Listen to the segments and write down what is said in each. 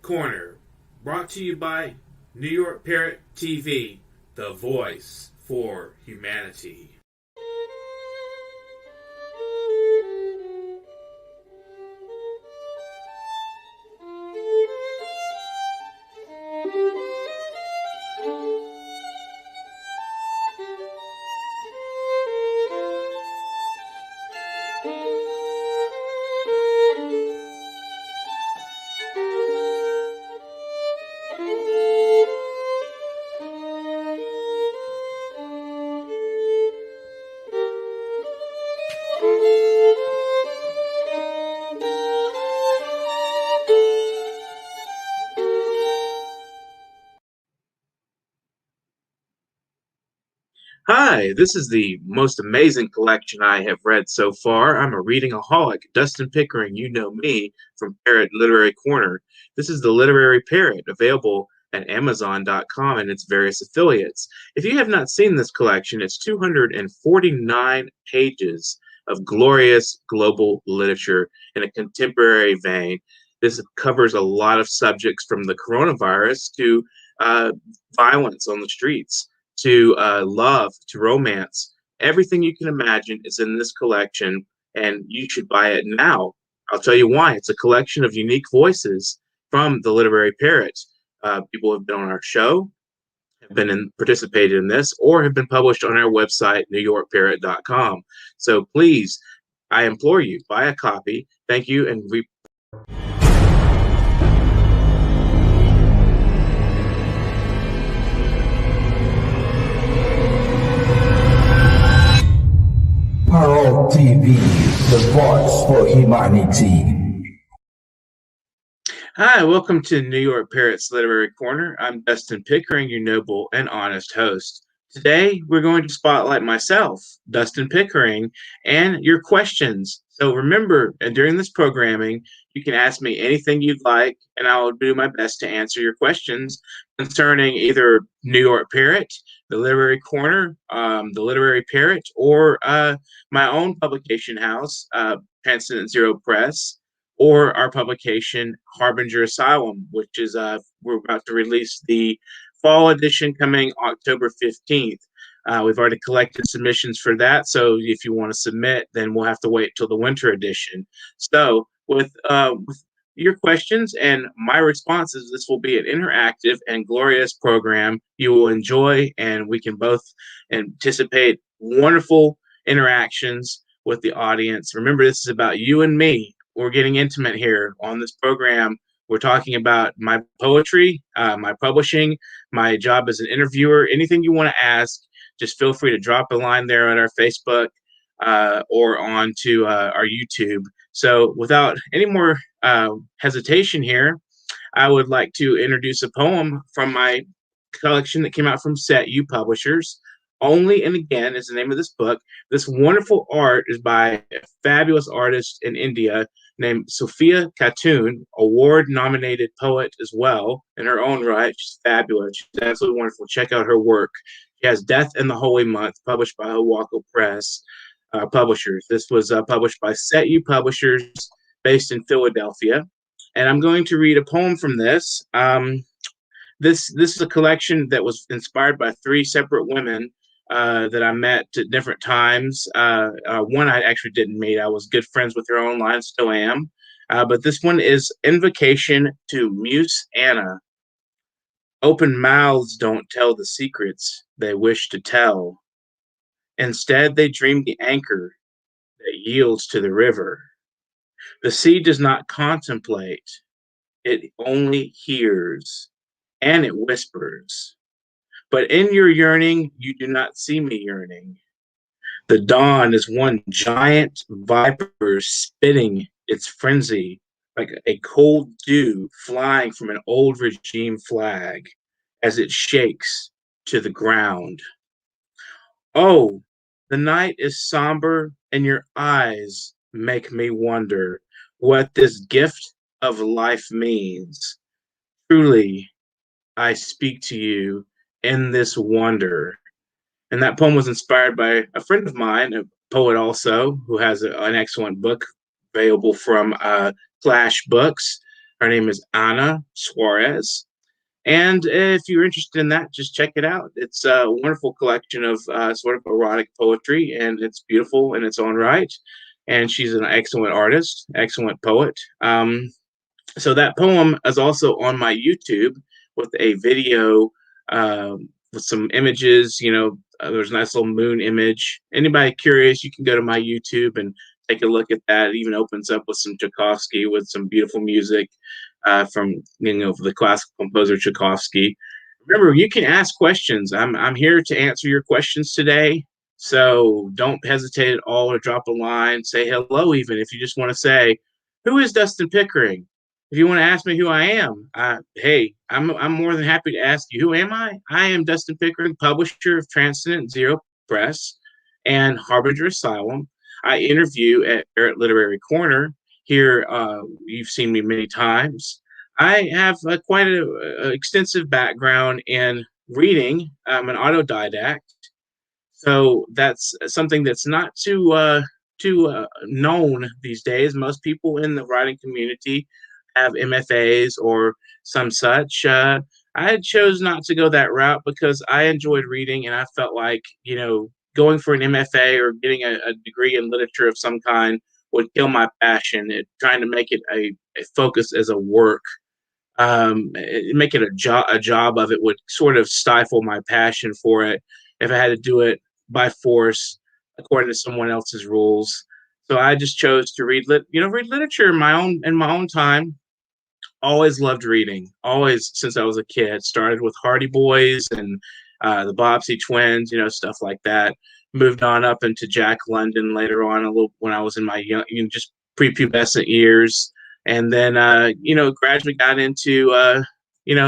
Corner, brought to you by New York Parrot TV, the voice for humanity. Hi, this is the most amazing collection I have read so far. I'm a reading-aholic. Dustin Pickering, you know me from Parrot Literary Corner. This is the Literary Parrot, available at Amazon.com and its various affiliates. If you have not seen this collection, it's 249 pages of glorious global literature in a contemporary vein. This covers a lot of subjects from the coronavirus to violence on the streets to love, to romance. Everything you can imagine is in this collection, and you should buy it now. I'll tell you why. It's a collection of unique voices from the Literary Parrot. People have been on our show, have participated in this, or have been published on our website, newyorkparrot.com. So please, I implore you, buy a copy. Thank you, and Parrot TV, the voice for humanity. Hi, welcome to New York Parrot's Literary Corner. I'm Dustin Pickering, your noble and honest host. Today, we're going to spotlight myself, Dustin Pickering, and your questions. So remember, during this programming, you can ask me anything you'd like, and I'll do my best to answer your questions concerning either New York Parrot, the Literary Corner, the Literary Parrot, or my own publication house, Transcendent Zero Press, or our publication Harbinger Asylum, which is we're about to release the fall edition coming October 15th. We've already collected submissions for that, so if you want to submit, then we'll have to wait till the winter edition. So with your questions and my responses, this will be an interactive and glorious program you will enjoy, and we can both anticipate wonderful interactions with the audience. Remember, this is about you and me. We're getting intimate here on this program. We're talking about my poetry, my publishing, my job as an interviewer. Anything you want to ask, just feel free to drop a line there on our Facebook or onto our YouTube. So without any more hesitation here, I would like to introduce a poem from my collection that came out from Set You Publishers. Only and Again is the name of this book. This wonderful art is by a fabulous artist in India named Sophia Khatun, award-nominated poet as well in her own right. She's fabulous. She's absolutely wonderful. Check out her work. She has Death in the Holy Month, published by Owako Press Publishers. This was published by Set You Publishers, based in Philadelphia. And I'm going to read a poem from this. This is a collection that was inspired by three separate women that I met at different times. One I actually didn't meet. I was good friends with her online, still am. But this one is Invocation to Muse Anna. Open mouths don't tell the secrets they wish to tell. Instead, they dream the anchor that yields to the river. The sea does not contemplate. It only hears, and it whispers. But in your yearning, you do not see me yearning. The dawn is one giant viper spitting its frenzy like a cold dew flying from an old regime flag as it shakes to the ground. Oh, the night is somber and your eyes make me wonder what this gift of life means. Truly, I speak to you in this wonder. And that poem was inspired by a friend of mine, a poet also, who has an excellent book available from Flash Books. Her name is Ana Suarez. And if you're interested in that, just check it out. It's a wonderful collection of sort of erotic poetry, and it's beautiful in its own right. And she's an excellent artist, excellent poet. So that poem is also on my YouTube with a video with some images. There's a nice little moon image. Anybody curious, you can go to my YouTube and take a look at that. It even opens up with some Tchaikovsky with some beautiful music from the classical composer Tchaikovsky. Remember, you can ask questions. I'm here to answer your questions today. So don't hesitate at all to drop a line, say hello, even if you just want to say, "Who is Dustin Pickering?" If you want to ask me who I am, hey, I'm more than happy to ask you. Who am I? I am Dustin Pickering, publisher of Transcendent Zero Press and Harbinger Asylum. I interview at Parrot Literary Corner. Here, you've seen me many times. I have quite an extensive background in reading. I'm an autodidact, so that's something that's not too known these days. Most people in the writing community have MFAs or some such. I chose not to go that route because I enjoyed reading, and I felt like going for an MFA or getting a degree in literature of some kind would kill my passion. Trying to make it a focus as a work, make it a job of it would sort of stifle my passion for it if I had to do it by force according to someone else's rules. So I just chose to read literature in my own time. Always loved reading. Always since I was a kid. Started with Hardy Boys and the Bobbsey Twins, stuff like that. Moved on up into Jack London later on, a little when I was in my young, just prepubescent years, and then gradually got into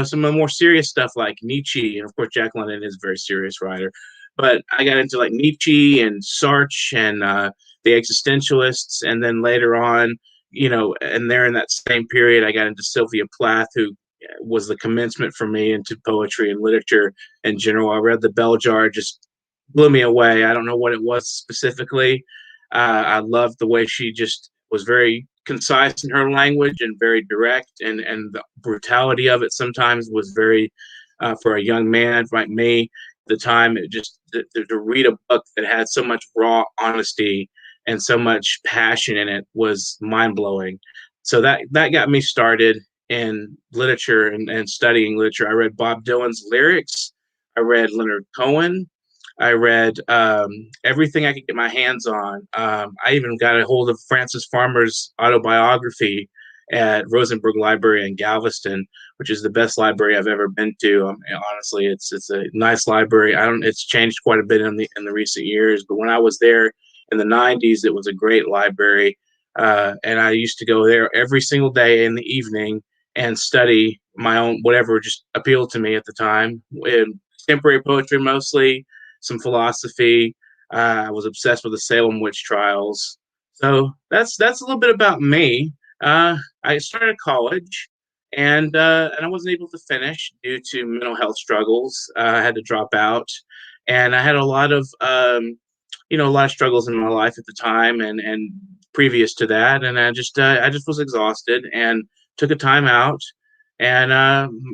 some of the more serious stuff like Nietzsche, and of course Jack London is a very serious writer. But I got into like Nietzsche and Sartre and the existentialists, and then later on, and there in that same period, I got into Sylvia Plath, who was the commencement for me into poetry and literature in general. I read The Bell Jar, just blew me away. I don't know what it was specifically. I loved the way she just was very concise in her language and very direct, and the brutality of it sometimes was very, for a young man like me at the time, it just to read a book that had so much raw honesty and so much passion in it was mind-blowing. So that got me started in literature and studying literature. I read Bob Dylan's lyrics. I read Leonard Cohen. I read everything I could get my hands on. I even got a hold of Francis Farmer's autobiography at Rosenberg Library in Galveston, which is the best library I've ever been to. Honestly, it's a nice library. It's changed quite a bit in the recent years, but when I was there in the 90s, it was a great library. And I used to go there every single day in the evening and study my own, whatever just appealed to me at the time. Contemporary poetry mostly, some philosophy. I was obsessed with the Salem witch trials. So that's a little bit about me. I started college, and I wasn't able to finish due to mental health struggles. I had to drop out, and I had a lot of struggles in my life at the time and previous to that, and I just was exhausted and took a time out. And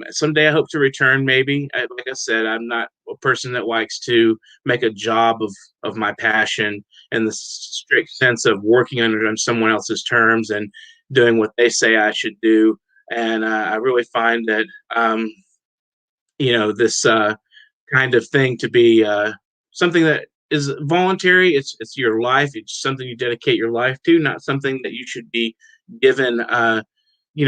someday I hope to return. Maybe, like I said, I'm not a person that likes to make a job of my passion in the strict sense of working on someone else's terms and doing what they say I should do. And I really find that this kind of thing to be something that is voluntary. It's your life. It's something you dedicate your life to, not something that you should be given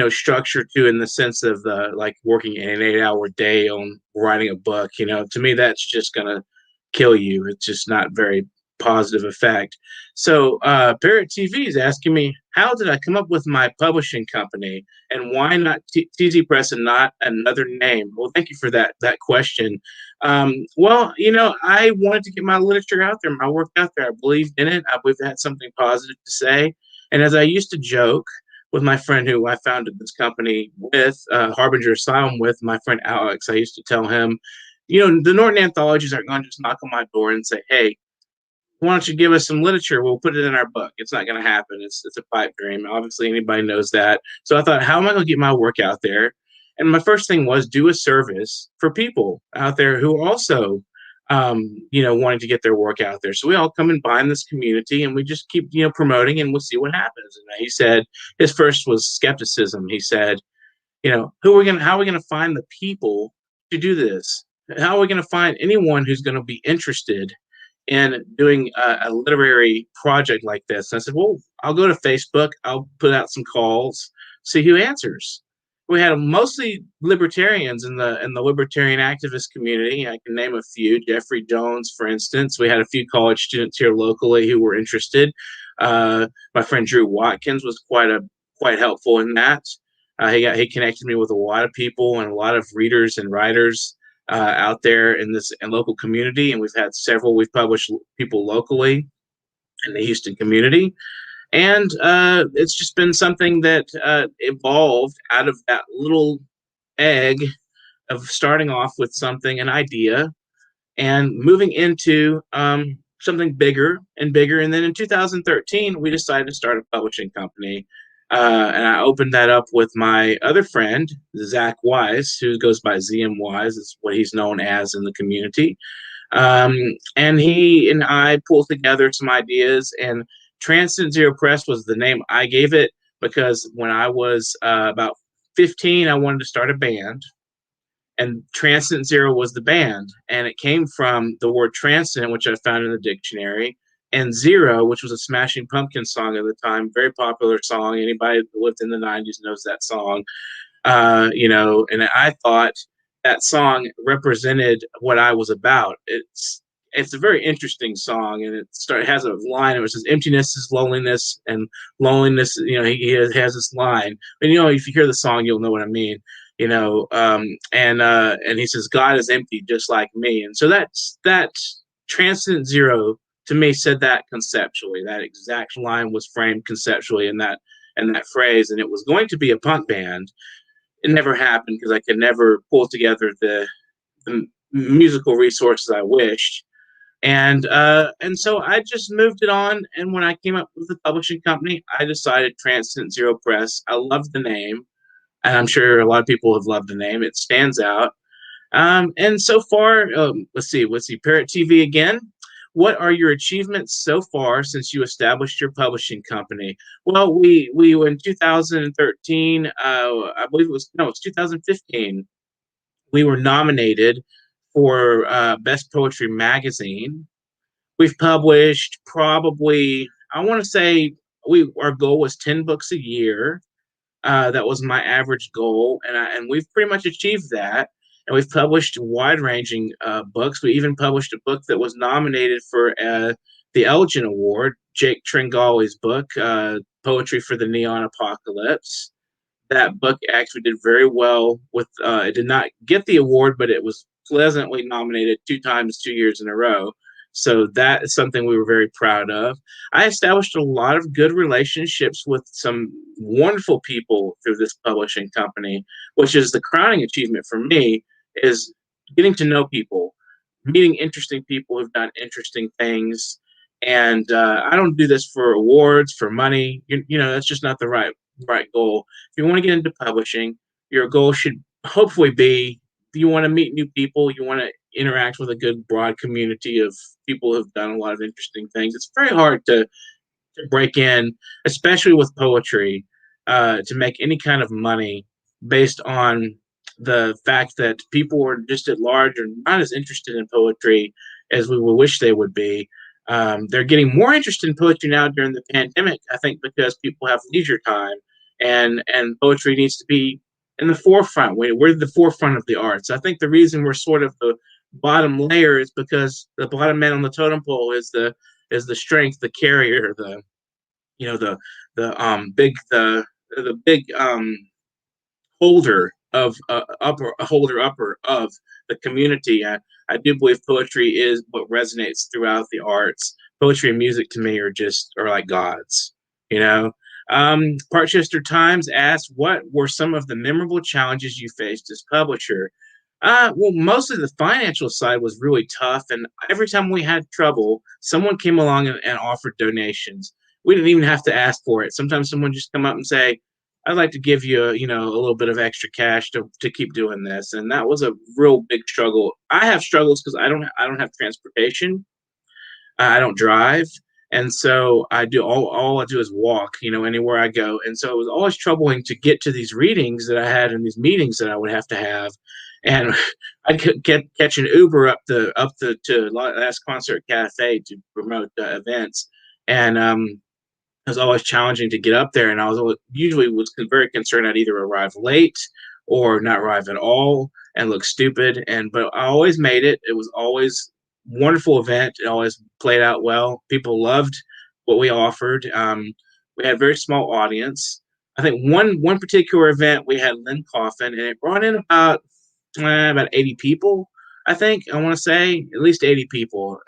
structure to, in the sense of like working an 8-hour day on writing a book. To me, that's just gonna kill you. It's just not very positive effect. So Parrot TV is asking me, how did I come up with my publishing company, and why not TZ Press and not another name? Well, thank you for that question. Well, I wanted to get my literature out there, my work out there. I believed in it. I believed it had something positive to say. And as I used to joke with my friend who I founded this company with, Harbinger Asylum with, my friend Alex, I used to tell him, the Norton anthologies aren't going to just knock on my door and say, hey, why don't you give us some literature? We'll put it in our book. It's not going to happen. It's a pipe dream. Obviously, anybody knows that. So I thought, how am I going to get my work out there? And my first thing was do a service for people out there who are also, wanting to get their work out there. So we all come and bind this community, and we just keep, promoting, and we'll see what happens. And he said his first was skepticism. He said, how are we going to find the people to do this? How are we going to find anyone who's going to be interested in doing a literary project like this? And I said, well, I'll go to Facebook. I'll put out some calls, see who answers. We had mostly libertarians in the libertarian activist community. I can name a few. Jeffrey Jones, for instance. We had a few college students here locally who were interested. My friend Drew Watkins was quite helpful in that. He connected me with a lot of people and a lot of readers and writers out there in this local community, and we've published people locally in the Houston community, and it's just been something that evolved out of that little egg of starting off with an idea, and moving into something bigger and bigger. And then in 2013, we decided to start a publishing company. And I opened that up with my other friend, Zach Wise, who goes by ZM Wise. Is what he's known as in the community. And he and I pulled together some ideas, and Transcendent Zero Press was the name I gave it because when I was about 15, I wanted to start a band. And Transcendent Zero was the band, and it came from the word transcendent, which I found in the dictionary, and Zero, which was a Smashing Pumpkins song at the time, very popular song. Anybody that lived in the 90s knows that song. And I thought that song represented what I was about. It's a very interesting song, and it has a line which says emptiness is loneliness, and loneliness, he has this line. And if you hear the song, you'll know what I mean. And he says God is empty just like me. And so that Transcendent Zero to me said that conceptually. That exact line was framed conceptually in that phrase, and it was going to be a punk band. It never happened because I could never pull together the musical resources I wished. And so I just moved it on. And when I came up with the publishing company, I decided Transcendent Zero Press. I love the name, and I'm sure a lot of people have loved the name. It stands out. And so far, let's see, Parrot TV again. What are your achievements so far since you established your publishing company? Well, we were in 2013, I believe it was 2015. We were nominated for Best Poetry Magazine. We've published probably, I want to say, our goal was 10 books a year. That was my average goal, and we've pretty much achieved that. And we've published wide-ranging books. We even published a book that was nominated for the Elgin Award, Jake Tringali's book, Poetry for the Neon Apocalypse. That book actually did very well with, it did not get the award, but it was pleasantly nominated 2 times, 2 years in a row. So that is something we were very proud of. I established a lot of good relationships with some wonderful people through this publishing company, which is the crowning achievement for me, is getting to know people, meeting interesting people who've done interesting things. And I don't do this for awards, for money. That's just not the right goal. If you want to get into publishing, your goal should hopefully be you want to meet new people, you want to interact with a good broad community of people who've done a lot of interesting things. It's very hard to break in, especially with poetry, to make any kind of money based on the fact that people are just at large are not as interested in poetry as we would wish they would be. They're getting more interested in poetry now during the pandemic, I think, because people have leisure time, and poetry needs to be in the forefront. We're the forefront of the arts. I think the reason we're sort of the bottom layer is because the bottom man on the totem pole is the strength, the carrier, the big holder of upper of the community. I do believe poetry is what resonates throughout the arts. Poetry and music to me are like gods, Parkchester Times asked, what were some of the memorable challenges you faced as publisher? Well, mostly the financial side was really tough, and every time we had trouble, someone came along and offered donations. We didn't even have to ask for it. Sometimes someone just come up and say, "I'd like to give you, a little bit of extra cash to keep doing this," and that was a real big struggle. I have struggles because I don't have transportation. I don't drive, and so all I do is walk, anywhere I go. And so it was always troubling to get to these readings that I had and these meetings that I would have to have, and I could catch an Uber up the to Last Concert Cafe to promote events, and it was always challenging to get up there, and I usually was very concerned I'd either arrive late or not arrive at all and look stupid. But I always made it. It was always a wonderful event. It always played out well. People loved what we offered. We had a very small audience. I think one particular event we had Lynn Coffin, and it brought in about 80 people. I think I want to say at least 80 people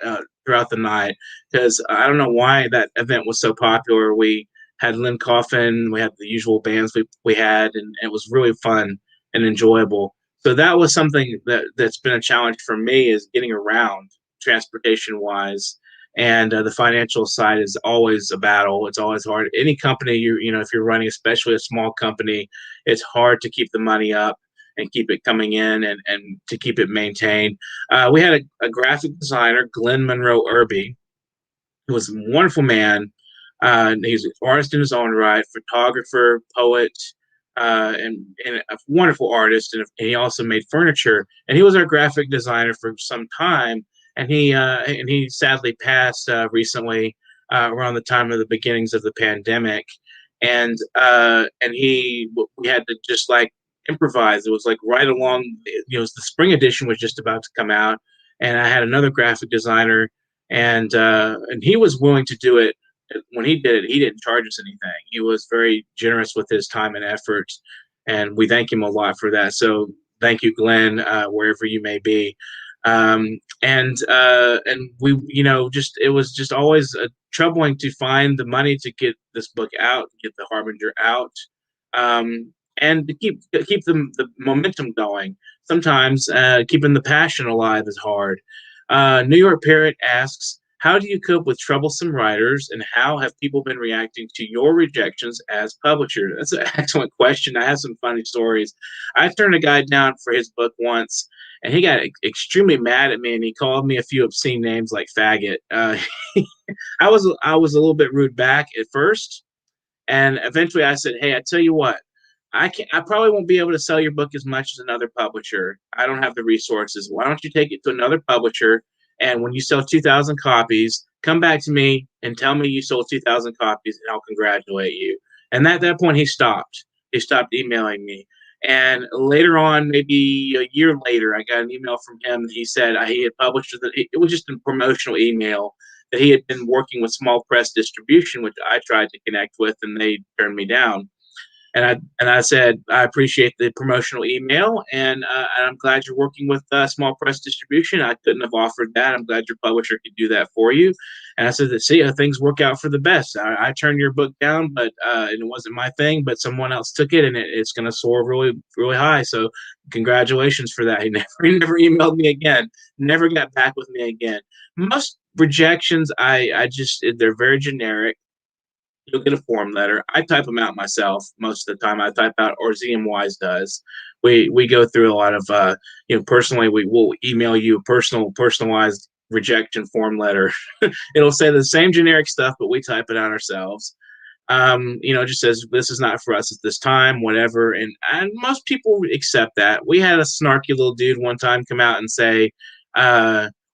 throughout the night, because I don't know why that event was so popular. We had Lynn Coffin, we had the usual bands we had, and it was really fun and enjoyable. So that was something that's been a challenge for me, is getting around transportation wise. And the financial side is always a battle. It's always hard. Any company if you're running, especially a small company, it's hard to keep the money up and keep it coming in, and to keep it maintained. We had a graphic designer, Glenn Monroe Irby, who was a wonderful man. He's an artist in his own right, photographer, poet, and a wonderful artist. And he also made furniture. And he was our graphic designer for some time. And he sadly passed recently, around the time of the beginnings of the pandemic. And we had to just like improvise. It was like right along, the spring edition was just about to come out, and I had another graphic designer, and he was willing to do it. When he did it, he didn't charge us anything. He was very generous with his time and effort, and we thank him a lot for that. So thank you, Glenn, wherever you may be. And we, just it was just always troubling to find the money to get this book out, get the Harbinger out, and to keep the momentum going. Sometimes keeping the passion alive is hard. New York Parrot asks, how do you cope with troublesome writers, and how have people been reacting to your rejections as publisher? That's an excellent question. I have some funny stories. I turned a guy down for his book once, and he got extremely mad at me, and he called me a few obscene names like faggot. I was a little bit rude back at first, and eventually I said, "Hey, I tell you what, I probably won't be able to sell your book as much as another publisher. I don't have the resources. Why don't you take it to another publisher? And when you sell 2,000 copies, come back to me and tell me you sold 2,000 copies, and I'll congratulate you." And at that point, he stopped. He stopped emailing me. And later on, maybe a year later, I got an email from him. He said he had published it was just a promotional email, that he had been working with small press distribution, which I tried to connect with, and they turned me down. And I said, I appreciate the promotional email, and I'm glad you're working with Small Press Distribution. I couldn't have offered that. I'm glad your publisher could do that for you. And I said, see how things work out for the best. I turned your book down, but it wasn't my thing, but someone else took it, and it's going to soar really, really high. So congratulations for that. He never emailed me again, never got back with me again. Most rejections, they're very generic. You'll get a form letter. I type them out myself most of the time. I type out, or ZM Wise does. We go through a lot of personally. We will email you a personalized rejection form letter. It'll say the same generic stuff, but we type it out ourselves. It just says this is not for us at this time, whatever. And most people accept that. We had a snarky little dude one time come out and say,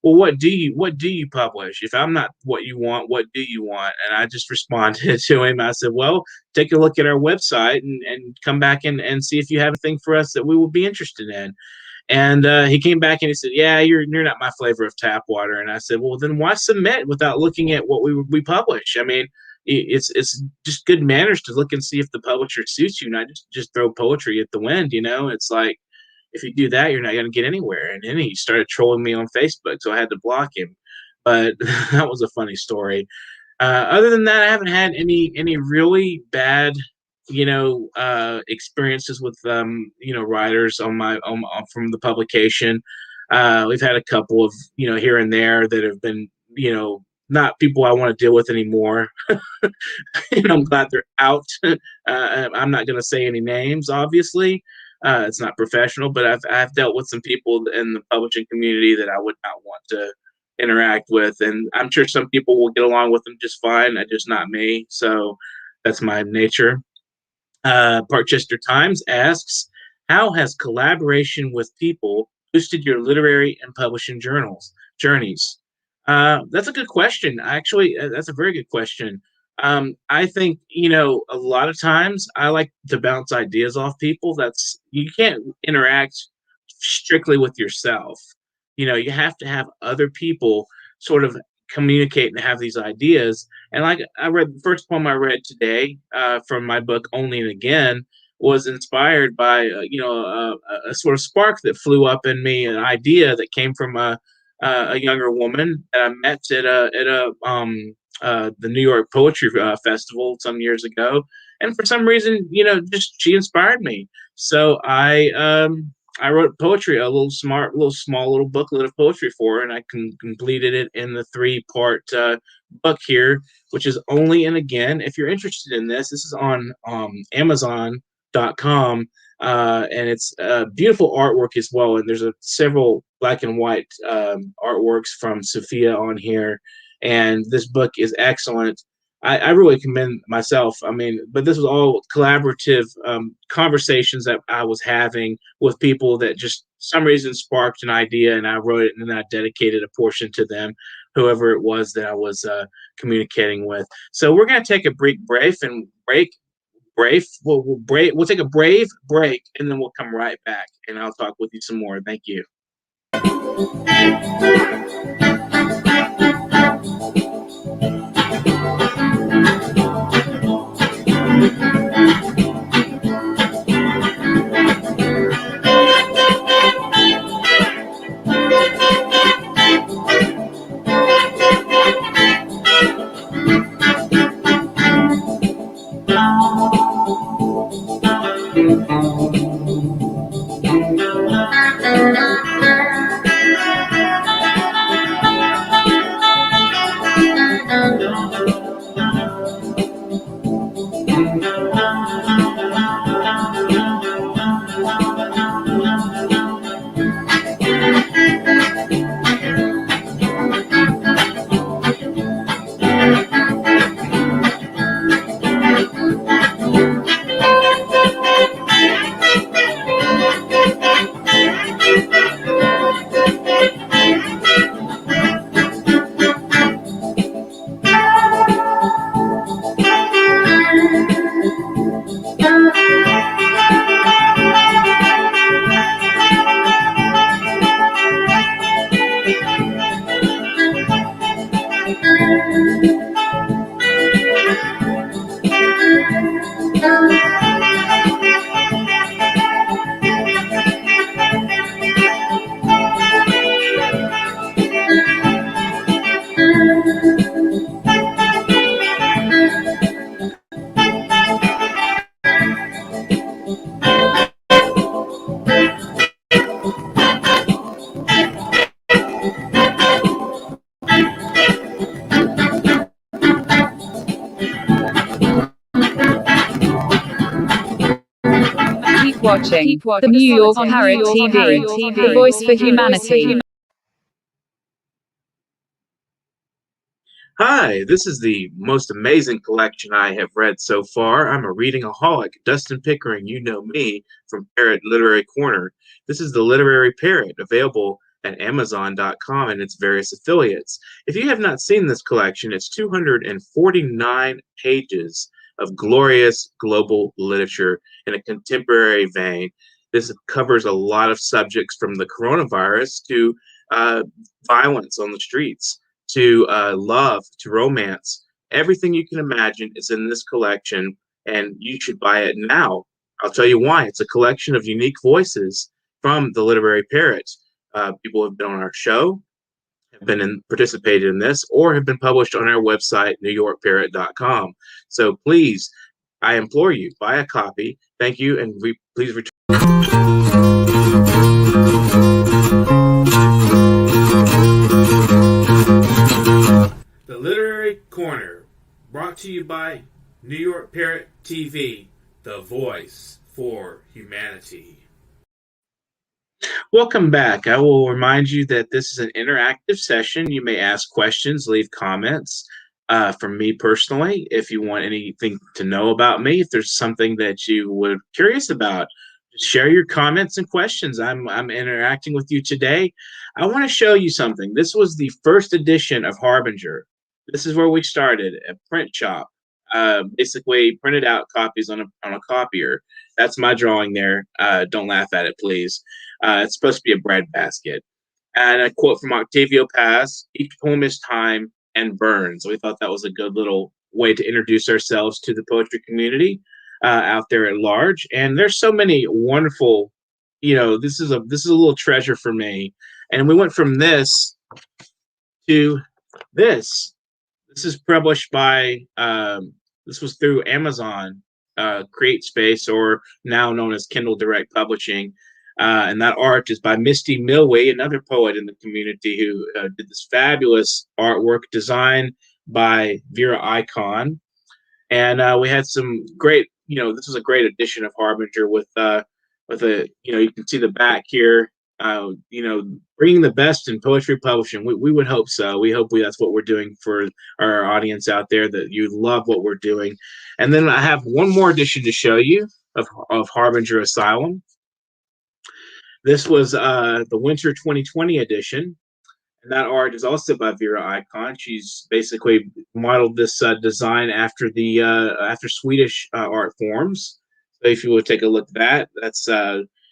well, what do you publish? If I'm not what you want, what do you want? And I just responded to him. I said, well, take a look at our website, and come back and see if you have a thing for us that we would be interested in. And he came back and he said, yeah, you're not my flavor of tap water. And I said, well, then why submit without looking at what we publish? I mean, it's just good manners to look and see if the publisher suits you, not just throw poetry at the wind. It's like, if you do that, you're not going to get anywhere. And then he started trolling me on Facebook, so I had to block him. But that was a funny story. Other than that, I haven't had any really bad experiences with writers from the publication. We've had a couple of here and there that have been not people I want to deal with anymore. And I'm glad they're out. I'm not going to say any names, obviously. It's not professional, but I've dealt with some people in the publishing community that I would not want to interact with, and I'm sure some people will get along with them just fine. Just not me. So that's my nature. Parkchester Times asks, how has collaboration with people boosted your literary and publishing journeys? That's a good question. Actually, that's a very good question. I think, a lot of times I like to bounce ideas off people. You can't interact strictly with yourself. You have to have other people sort of communicate and have these ideas. And like I read, the first poem I read today from my book Only and Again was inspired by a sort of spark that flew up in me, an idea that came from a younger woman that I met at the New York Poetry Festival some years ago, and for some reason, just she inspired me. So I wrote poetry, a little small little booklet of poetry for her, and I completed it in the 3-part book here, which is Only and Again. If you're interested in this is on Amazon.com, and it's beautiful artwork as well. And there's several black and white artworks from Sophia on here, and this book is excellent. I really commend myself. I mean, but this was all collaborative conversations that I was having with people that just some reason sparked an idea, and I wrote it, and then I dedicated a portion to them, whoever it was that I was communicating with. So we're gonna take a brief break and break. We'll take a brave break, and then we'll come right back, and I'll talk with you some more. Thank you. Keep watching the New York Parrot TV, the voice for humanity. Hi, this is the most amazing collection I have read so far. I'm a reading-aholic. Dustin Pickering, you know me from Parrot Literary Corner. This is the Literary Parrot, available at Amazon.com and its various affiliates. If you have not seen this collection, it's 249 pages of glorious global literature in a contemporary vein. This covers a lot of subjects from the coronavirus to violence on the streets, to love, to romance. Everything you can imagine is in this collection, and you should buy it now. I'll tell you why. It's a collection of unique voices from the Literary Parrot. People have been on our show, have participated in this, or have been published on our website, newyorkparrot.com. So please I implore you, buy a copy. Thank you, and please return. The Literary Corner, brought to you by New York Parrot TV, the voice for humanity. Welcome back. I will remind you that this is an interactive session. You may ask questions, leave comments from me personally. If you want anything to know about me, if there's something that you were curious about, share your comments and questions. I'm interacting with you today. I want to show you something. This was the first edition of Harbinger. This is where we started, a print shop. Basically printed out copies on a copier. That's my drawing there. Don't laugh at it, please. It's supposed to be a bread basket. And a quote from Octavio Paz: "Each poem is time and burns." We thought that was a good little way to introduce ourselves to the poetry community out there at large. And there's so many wonderful, this is a little treasure for me. And we went from this to this. This is published by this was through Amazon Create Space, or now known as Kindle Direct Publishing. And that art is by Misty Milway, another poet in the community who did this fabulous artwork designed by Vera Icon. And we had some great, this was a great edition of Harbinger with a, you can see the back here, bringing the best in poetry publishing. We would hope so. We hope that's what we're doing for our audience out there, that you love what we're doing. And then I have one more edition to show you of Harbinger Asylum. This was the Winter 2020 edition. And that art is also by Vera Icon. She's basically modeled this design after the after Swedish art forms. So if you would take a look at that, that's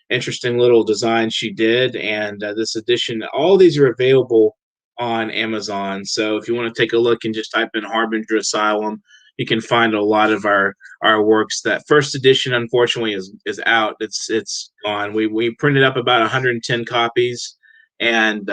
interesting little design she did. And this edition, all these are available on Amazon. So if you want to take a look and just type in Harbinger Asylum, you can find a lot of our works. That first edition, unfortunately, is out. It's gone. We printed up about 110 copies and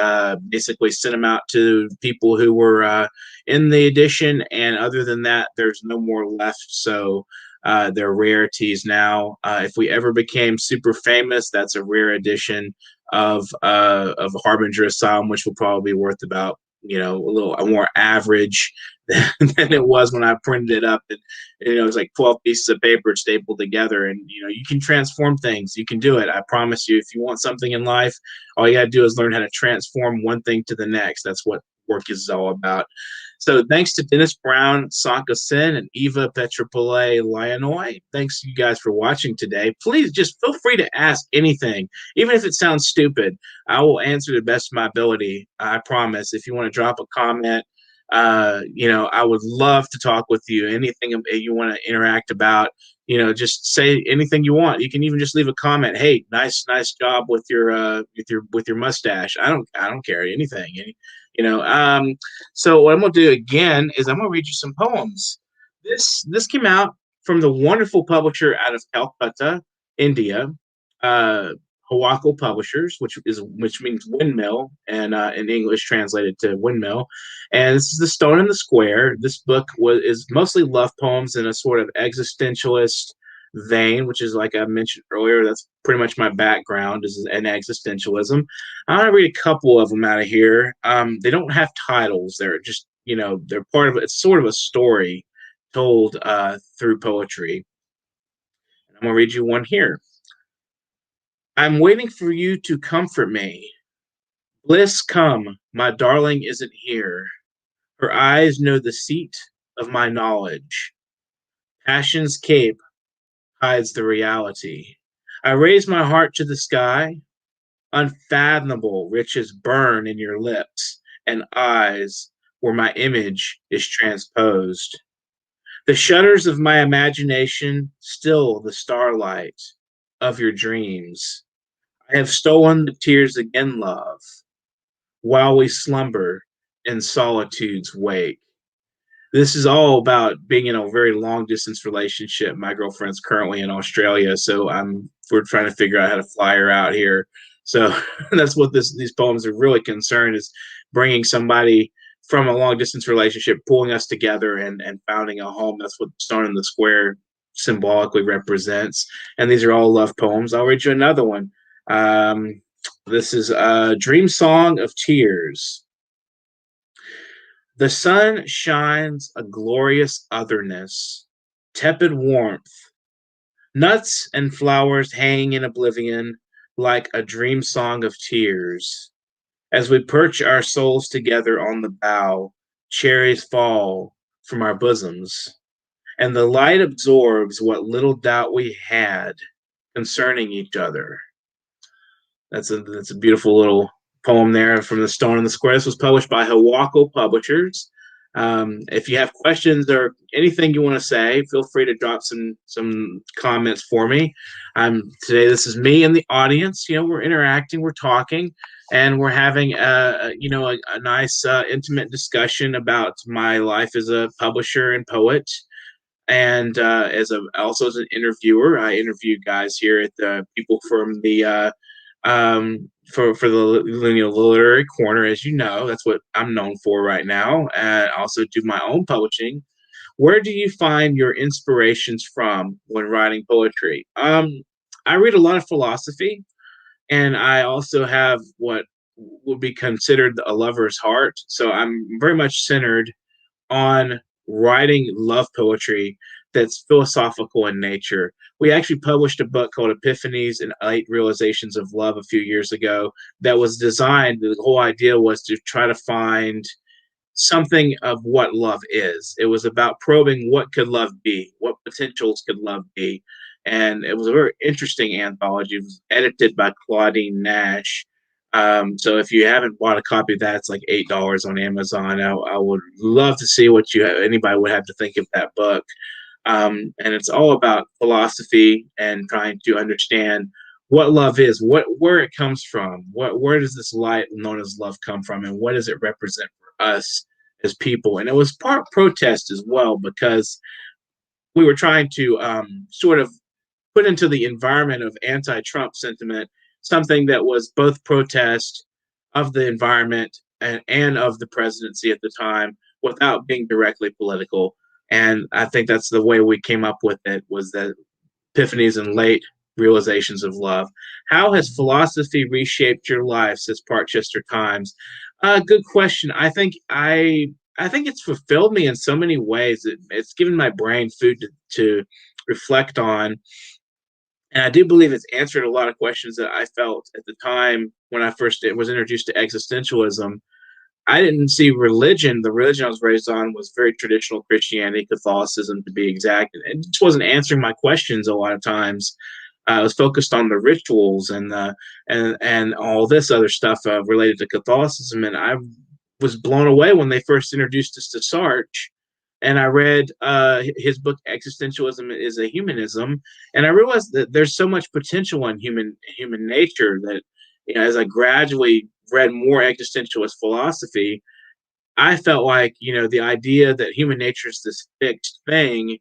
basically sent them out to people who were in the edition. And other than that, there's no more left. So they're rarities now. If we ever became super famous, that's a rare edition of Harbinger Asylum, which will probably be worth about, a more average than it was when I printed it up. And it was like 12 pieces of paper stapled together. And you can transform things. You can do it. I promise you. If you want something in life, all you got to do is learn how to transform one thing to the next. That's what work is all about. So thanks to Dennis Brown, Sanka Sen, and Eva Petropole Lionoy. Thanks to you guys for watching today. Please just feel free to ask anything, even if it sounds stupid. I will answer to the best of my ability. I promise. If you want to drop a comment, I would love to talk with you. Anything you want to interact about, just say anything you want. You can even just leave a comment. Hey, nice job with your mustache. I don't care, anything. So what I'm gonna do again is I'm gonna read you some poems. This came out from the wonderful publisher out of Calcutta, India, Hawako Publishers, which means windmill, and in English translated to windmill. And this is The Stone in the Square. This book is mostly love poems in a sort of existentialist vein, which is, like I mentioned earlier, that's pretty much my background, is an existentialism. I'm gonna read a couple of them out of here. They don't have titles. They're just, they're part of it's sort of a story told through poetry. I'm gonna read you one here. I'm waiting for you to comfort me. Bliss come, my darling isn't here. Her eyes know the seat of my knowledge. Passion's cape hides the reality. I raise my heart to the sky. Unfathomable riches burn in your lips and eyes where my image is transposed. The shutters of my imagination still the starlight of your dreams. I have stolen the tears again, love, while we slumber in solitude's wake. This is all about being in a very long distance relationship. My girlfriend's currently in Australia, so we're trying to figure out how to fly her out here. So that's what these poems are really concerned, is bringing somebody from a long distance relationship, pulling us together and founding a home. That's what Stone in the Square symbolically represents. And these are all love poems. I'll read you another one. This is a Dream Song of Tears. The sun shines a glorious otherness, tepid warmth. Nuts and flowers hang in oblivion like a dream song of tears. As we perch our souls together on the bough, cherries fall from our bosoms, and the light absorbs what little doubt we had concerning each other. That's a beautiful little poem there from The Stone and the Square. This was published by Hawako Publishers. If you have questions or anything you want to say, feel free to drop some comments for me. Today, this is me in the audience. We're interacting, we're talking, and we're having a nice intimate discussion about my life as a publisher and poet. And also as an interviewer, I interview guys here at the people from the for the literary corner. As you know, that's what I'm known for right now. And I also do my own publishing. Where do you find your inspirations from when writing poetry? I read a lot of philosophy, and I also have what would be considered a lover's heart. So I'm very much centered on writing love poetry that's philosophical in nature. We actually published a book called Epiphanies and 8 Realizations of Love a few years ago that was designed. The whole idea was to try to find something of what love is. It was about probing what could love be, what potentials could love be. And it was a very interesting anthology. It was edited by Claudine Nash. So if you haven't bought a copy of that, it's like $8 on Amazon. I would love to see what anybody would have to think of that book. And it's all about philosophy and trying to understand what love is, where it comes from, where does this light known as love come from, and what does it represent for us as people. And it was part protest as well, because we were trying to sort of put into the environment of anti-Trump sentiment something that was both protest of the environment and of the presidency at the time without being directly political. And I think that's the way we came up with it, was that Epiphanies and Late Realizations of Love. How has philosophy reshaped your life, says Parkchester Times? Good question. I think it's fulfilled me in so many ways. It's given my brain food to reflect on. And I do believe it's answered a lot of questions that I felt at the time when I first was introduced to existentialism. I didn't see religion. The religion I was raised on was very traditional Christianity, Catholicism to be exact. And it just wasn't answering my questions a lot of times. I was focused on the rituals and all this other stuff related to Catholicism. And I was blown away when they first introduced us to Sartre. And I read his book, Existentialism is a Humanism. And I realized that there's so much potential in human nature that, as I gradually read more existentialist philosophy, I felt like, the idea that human nature is this fixed thing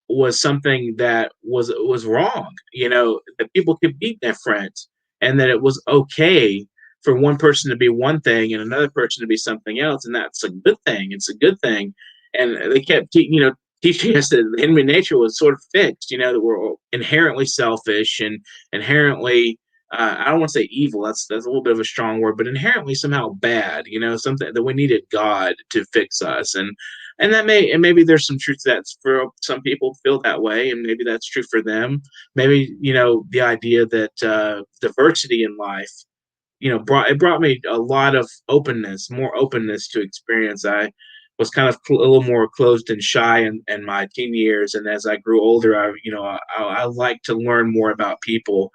was something that was wrong, that people could be different, and that it was okay for one person to be one thing and another person to be something else. And that's a good thing. It's a good thing. And they kept, teaching us that human nature was sort of fixed, that we're inherently selfish and inherently, I don't want to say evil. That's a little bit of a strong word, but inherently somehow bad. Something that we needed God to fix us, and maybe there's some truth to that. For some people feel that way, and maybe that's true for them. Maybe the idea that diversity in life, brought me a lot of more openness to experience. I was kind of a little more closed and shy in my teen years, and as I grew older, I like to learn more about people.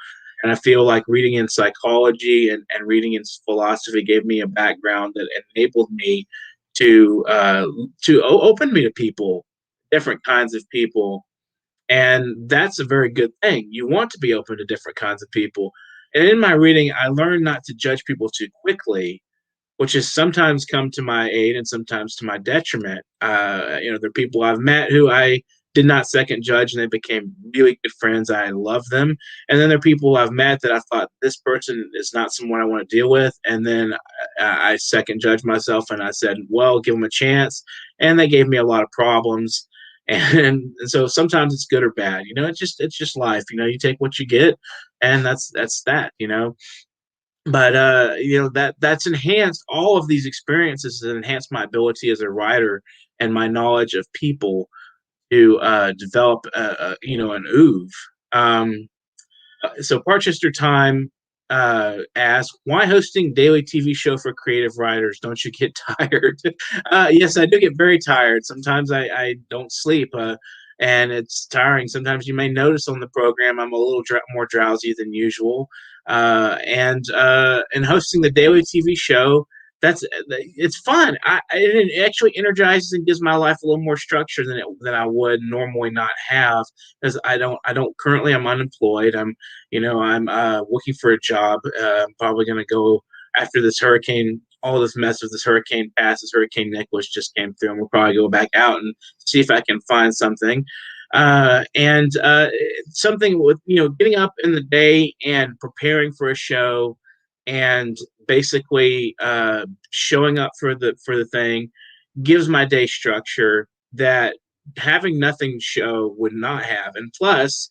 And I feel like reading in psychology and reading in philosophy gave me a background that enabled me to open me to people, different kinds of people. And that's a very good thing. You want to be open to different kinds of people. And in my reading, I learned not to judge people too quickly, which has sometimes come to my aid and sometimes to my detriment. There are people I've met who I did not second judge, and they became really good friends. I love them. And then there are people I've met that I thought, this person is not someone I want to deal with. And then I second judged myself, and I said, well, give them a chance. And they gave me a lot of problems. and so sometimes it's good or bad. It's just life. You take what you get, and that's that. But that's enhanced. All of these experiences has enhanced my ability as a writer and my knowledge of people to develop an oeuvre. So Parchester Time asks, why hosting daily TV show for creative writers? Don't you get tired? Yes, I do get very tired. Sometimes I don't sleep, and it's tiring. Sometimes you may notice on the program I'm a little more drowsy than usual. And hosting the daily TV show, it's fun. It actually energizes and gives my life a little more structure than I would normally not have, because I don't currently, I'm unemployed. I'm looking for a job. I'm probably going to go after this hurricane. All this mess with this hurricane passes. Hurricane Nicholas just came through, and we'll probably go back out and see if I can find something. And something with getting up in the day and preparing for a show, and basically showing up for the thing gives my day structure that having nothing show would not have. And plus,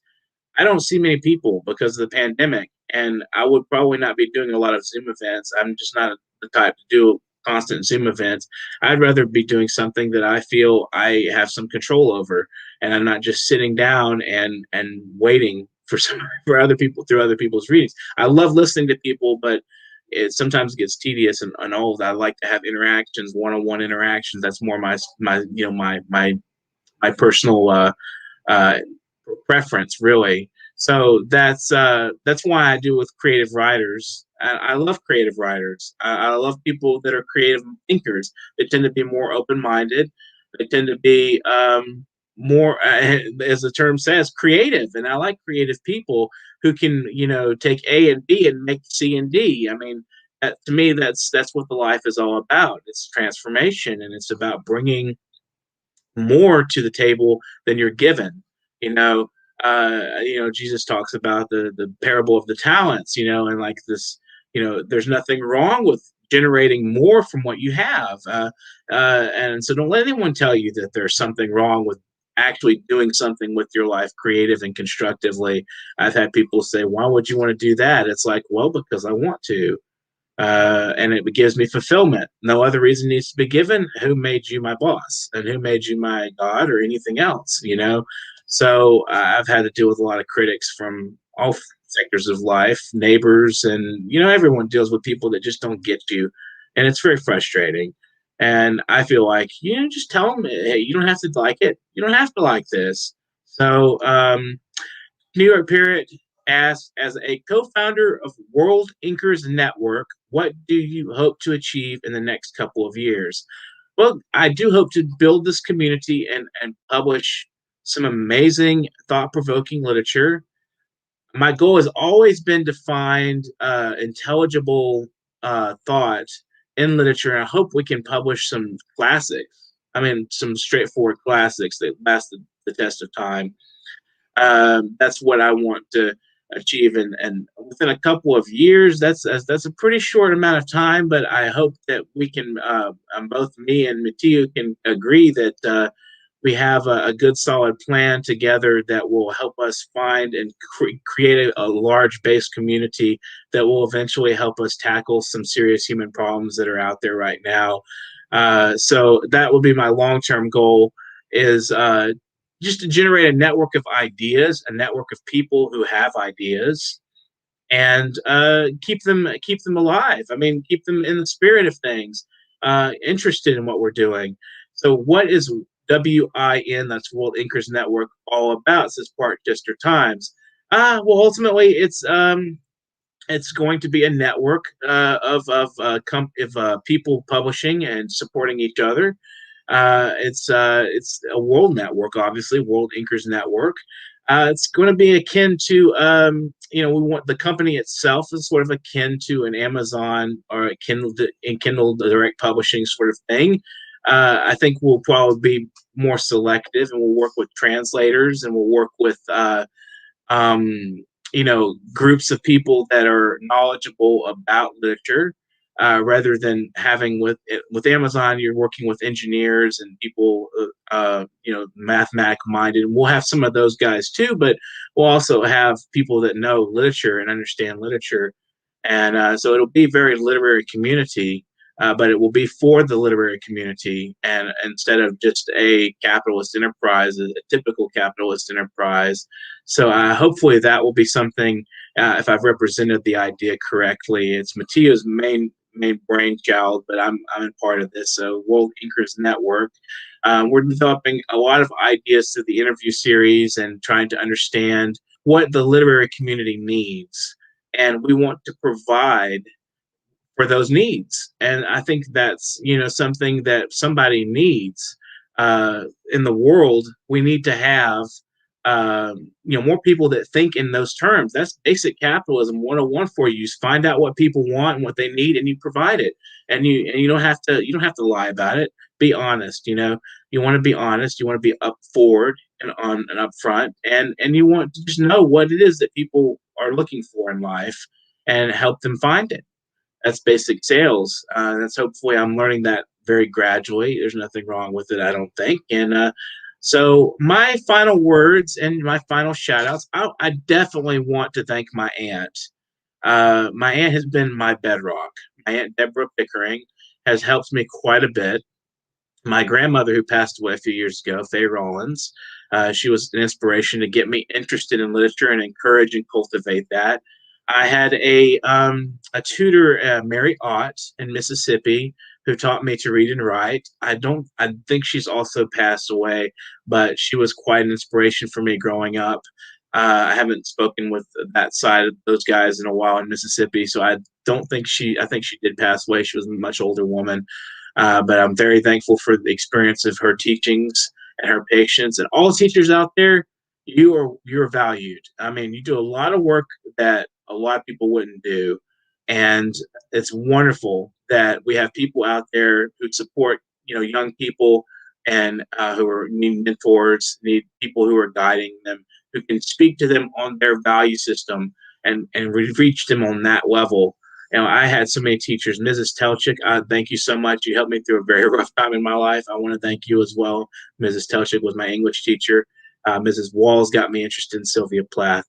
I don't see many people because of the pandemic, and I would probably not be doing a lot of Zoom events. I'm just not the type to do constant Zoom events. I'd rather be doing something that I feel I have some control over, and I'm not just sitting down and waiting for other people through other people's readings. I love listening to people, but it sometimes gets tedious and old. I like to have interactions, one-on-one interactions. That's more my personal uh, preference, really. So that's why I do with creative writers. I love creative writers. I love people that are creative thinkers. They tend to be more open-minded. They tend to be more, as the term says, creative. And I like creative people who can, take A and B and make C and D. I mean, to me, that's what the life is all about. It's transformation, and it's about bringing more to the table than you're given. Jesus talks about the parable of the talents, and like this, there's nothing wrong with generating more from what you have. And so don't let anyone tell you that there's something wrong with actually doing something with your life creative and constructively. I've had people say, why would you want to do that? It's like, well, because I want to. And it gives me fulfillment. No other reason needs to be given. Who made you my boss, and who made you my God, or anything else? So I've had to deal with a lot of critics from all sectors of life, neighbors, and everyone deals with people that just don't get you, and it's very frustrating. And I feel like just tell them, hey, you don't have to like it. You don't have to like this. So New York Parrot asks, as a co-founder of World Inkers Network, what do you hope to achieve in the next couple of years? Well, I do hope to build this community and publish some amazing, thought-provoking literature. My goal has always been to find intelligible thought in literature, and I hope we can publish some classics. I mean, some straightforward classics that last the test of time. That's what I want to achieve, and within a couple of years, that's a pretty short amount of time. But I hope that we can, both me and Mathieu can agree that we have a good, solid plan together that will help us find and create a large base community that will eventually help us tackle some serious human problems that are out there right now. So that will be my long-term goal, is just to generate a network of ideas, a network of people who have ideas, and keep them alive. I mean, keep them in the spirit of things, interested in what we're doing. So, what is WIN? That's World Inkers Network all about? Says Parchester Times. Well, ultimately, it's going to be a network of people publishing and supporting each other. It's a world network, obviously, World Inkers Network. It's going to be akin to, we want the company itself is sort of akin to an Amazon or a Kindle Direct Publishing sort of thing. I think we'll probably be more selective, and we'll work with translators, and we'll work with groups of people that are knowledgeable about literature. rather than having with Amazon, you're working with engineers and people, mathematical minded. And we'll have some of those guys too, but we'll also have people that know literature and understand literature. And so it'll be very literary community, but it will be for the literary community, and instead of just a capitalist enterprise, a typical capitalist enterprise. So hopefully that will be something. If I've represented the idea correctly, it's Matteo's main brainchild, but I'm in part of this. So World Inkers Network. We're developing a lot of ideas through the interview series and trying to understand what the literary community needs, and we want to provide for those needs. And I think that's something that somebody needs in the world. We need to have more people that think in those terms. That's basic capitalism 101 for you. Just find out what people want and what they need, and you provide it. And you don't have to lie about it. Be honest. You want to be honest. You want to be up forward and on and up front, and you want to just know what it is that people are looking for in life and help them find it. That's basic sales. That's hopefully I'm learning that very gradually. There's nothing wrong with it, I don't think. And so my final words and my final shout outs, I definitely want to thank my aunt. My aunt has been my bedrock. My aunt Deborah Pickering has helped me quite a bit. My grandmother, who passed away a few years ago, Faye Rollins, she was an inspiration to get me interested in literature and encourage and cultivate that. I had a tutor, Mary Ott, in Mississippi, who taught me to read and write. I think she's also passed away, but she was quite an inspiration for me growing up. I haven't spoken with that side of those guys in a while in Mississippi, so I think she did pass away. She was a much older woman. But I'm very thankful for the experience of her teachings and her patience. And all teachers out there, you're valued. I mean, you do a lot of work that a lot of people wouldn't do, and it's wonderful that we have people out there who support young people and who need mentors, need people who are guiding them, who can speak to them on their value system and reach them on that level. I had so many teachers. Mrs. Telchik, thank you so much. You helped me through a very rough time in my life. I want to thank you as well. Mrs. Telchik was my English teacher. Mrs. Walls got me interested in Sylvia Plath.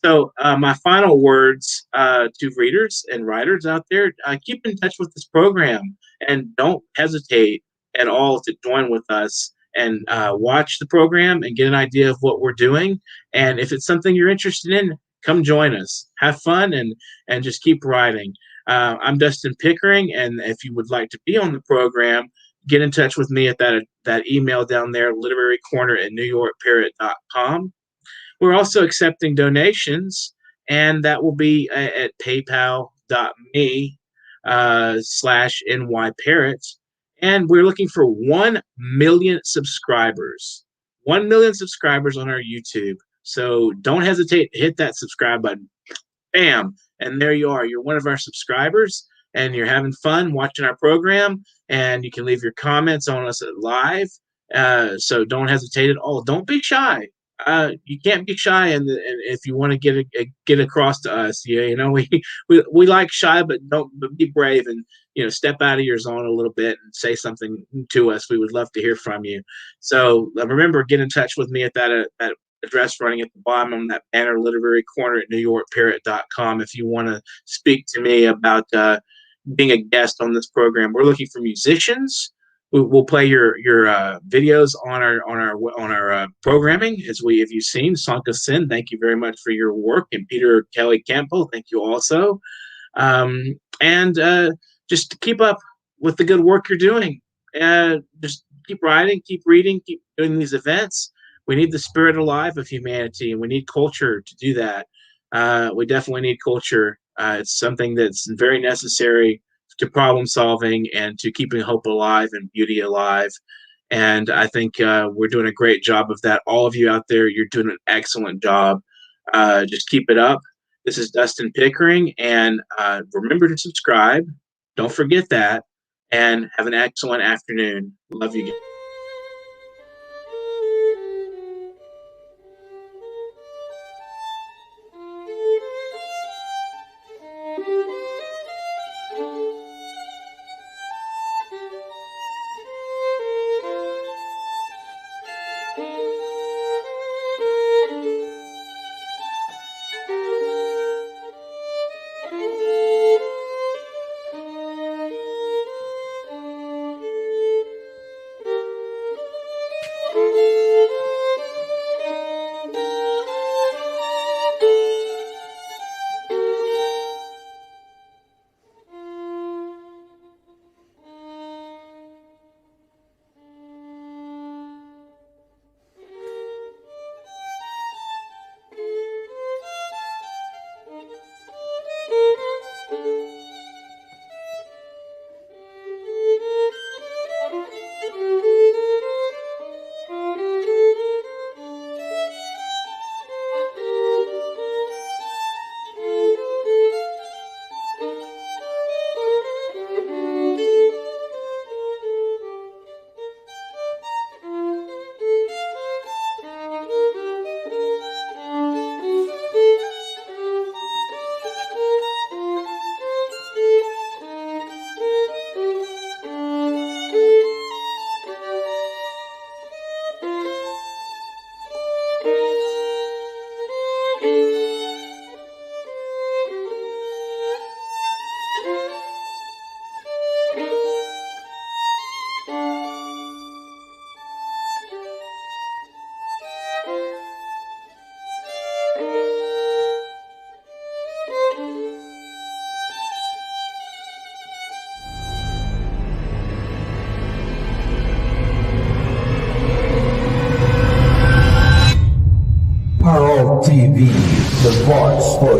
So my final words to readers and writers out there, keep in touch with this program and don't hesitate at all to join with us and watch the program and get an idea of what we're doing. And if it's something you're interested in, come join us. Have fun and just keep writing. I'm Dustin Pickering, and if you would like to be on the program, get in touch with me at that email down there, literarycorner@newyorkparrot.com. We're also accepting donations, and that will be at paypal.me/nyparrot. And we're looking for 1 million subscribers. 1 million subscribers on our YouTube. So don't hesitate to hit that subscribe button. Bam. And there you are. You're one of our subscribers, and you're having fun watching our program. And you can leave your comments on us live. So don't hesitate at all. Don't be shy. You can't be shy, and if you want to get across to us, we like shy, but be brave and step out of your zone a little bit and say something to us. We would love to hear from you. So remember, get in touch with me at that address running at the bottom on that banner, literarycorner@newyorkparrot.com, if you want to speak to me about being a guest on this program. We're looking for musicians. We'll play your videos on our programming. If you've seen Sanka Sin, thank you very much for your work, and Peter Kelly Campbell, thank you also. And just keep up with the good work you're doing. Just keep writing, keep reading, keep doing these events. We need the spirit alive of humanity, and we need culture to do that. We definitely need culture. It's something that's very necessary to problem solving and to keeping hope alive and beauty alive. And I think we're doing a great job of that. All of you out there, you're doing an excellent job. Just keep it up. This is Dustin Pickering, and remember to subscribe. Don't forget that, and have an excellent afternoon. Love you guys. Parrot TV, the voice for